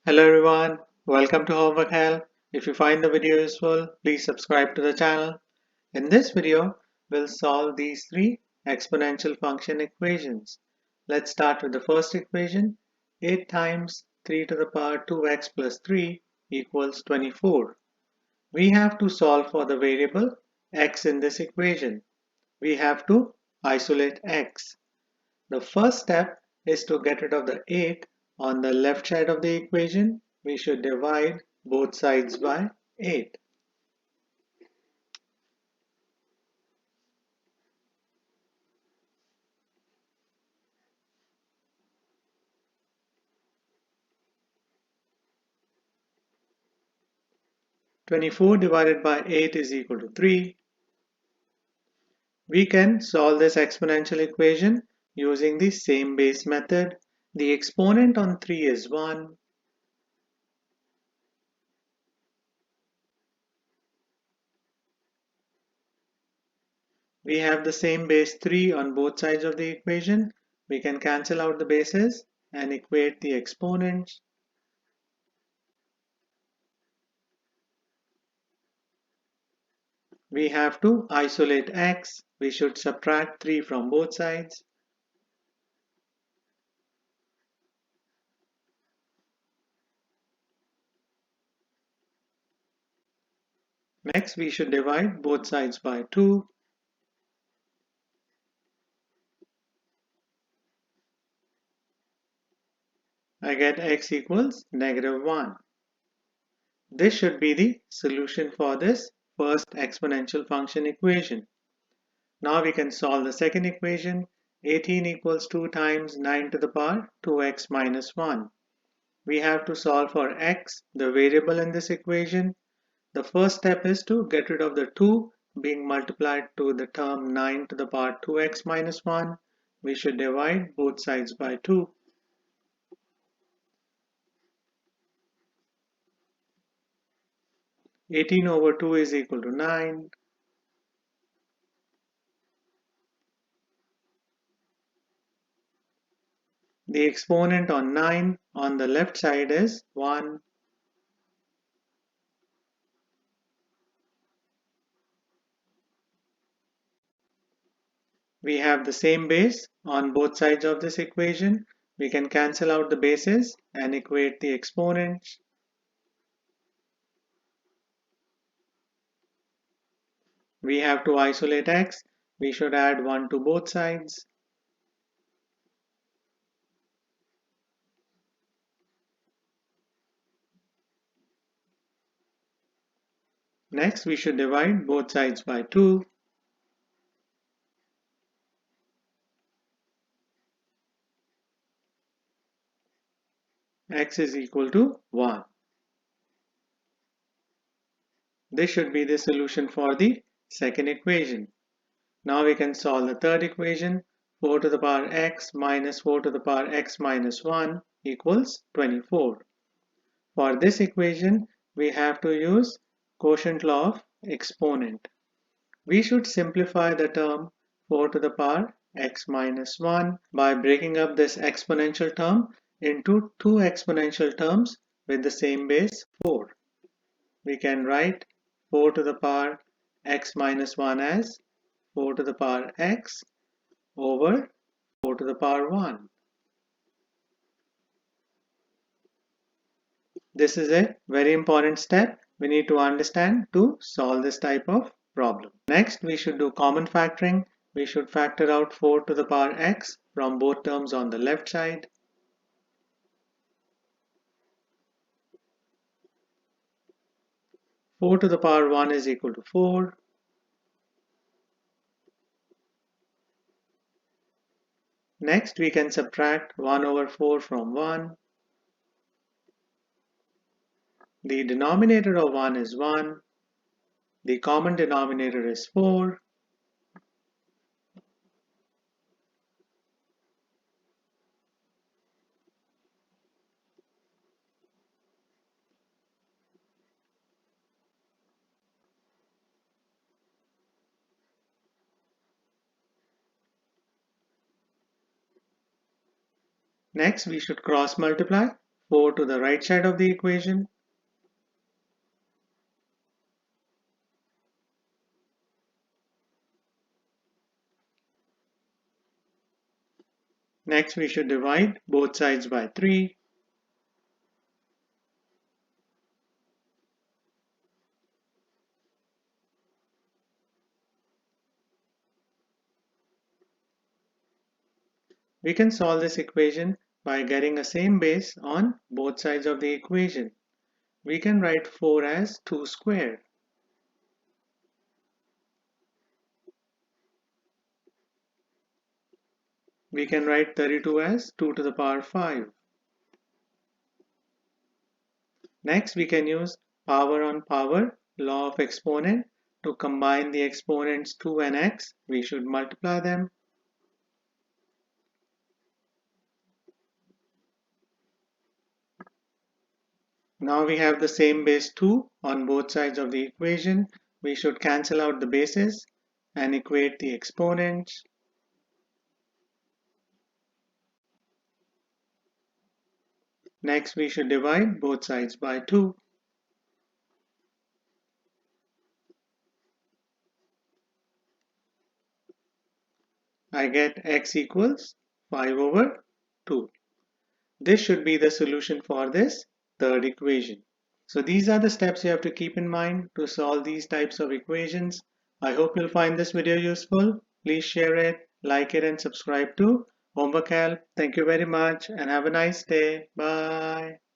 Hello everyone, welcome to Homework Help. If you find the video useful, please subscribe to the channel. In this video, we'll solve these three exponential function equations. Let's start with the first equation. 8 times 3 to the power 2x plus 3 equals 24. We have to solve for the variable x in this equation. We have to isolate x. The first step is to get rid of the 8 on the left side of the equation. We should divide both sides by 8. Twenty-four divided by 8 is equal to 3. We can solve this exponential equation using the same base method. The exponent on 3 is 1. We have the same base 3 on both sides of the equation. We can cancel out the bases and equate the exponents. We have to isolate x. We should subtract 3 from both sides. Next, we should divide both sides by 2. I get x equals -1. This should be the solution for this first exponential function equation. Now we can solve the second equation. 18 equals 2 times 9 to the power 2x minus 1. We have to solve for x, the variable in this equation. The first step is to get rid of the 2 being multiplied to the term 9 to the power 2x minus 1. We should divide both sides by 2. Eighteen over 2 is equal to 9. The exponent on 9 on the left side is 1. We have the same base on both sides of this equation. We can cancel out the bases and equate the exponents. We have to isolate x. We should add 1 to both sides. Next, we should divide both sides by 2. X is equal to 1. This should be the solution for the second equation. Now we can solve the third equation. 4 to the power x minus 4 to the power x minus 1 equals 24. For this equation, we have to use quotient law of exponent. We should simplify the term 4 to the power x minus 1 by breaking up this exponential term into two exponential terms with the same base 4. We can write 4 to the power x minus 1 as 4 to the power x over 4 to the power 1. This is a very important step we need to understand to solve this type of problem. Next, we should do common factoring. We should factor out 4 to the power x from both terms on the left side. 4 to the power 1 is equal to 4. Next, we can subtract 1 over 4 from 1. The denominator of 1 is 1. The common denominator is 4. Next, we should cross multiply 4 to the right side of the equation. Next, we should divide both sides by 3. We can solve this equation by getting a same base on both sides of the equation. We can write 4 as 2 squared. We can write 32 as 2 to the power 5. Next, we can use power on power, law of exponent. To combine the exponents 2 and x, we should multiply them. Now we have the same base 2 on both sides of the equation. We should cancel out the bases and equate the exponents. Next, we should divide both sides by 2. I get x equals 5 over 2. This should be the solution for this third equation. So these are the steps you have to keep in mind to solve these types of equations. I hope you'll find this video useful. Please share it, like it, and subscribe to Homework Help. Thank you very much and have a nice day. Bye.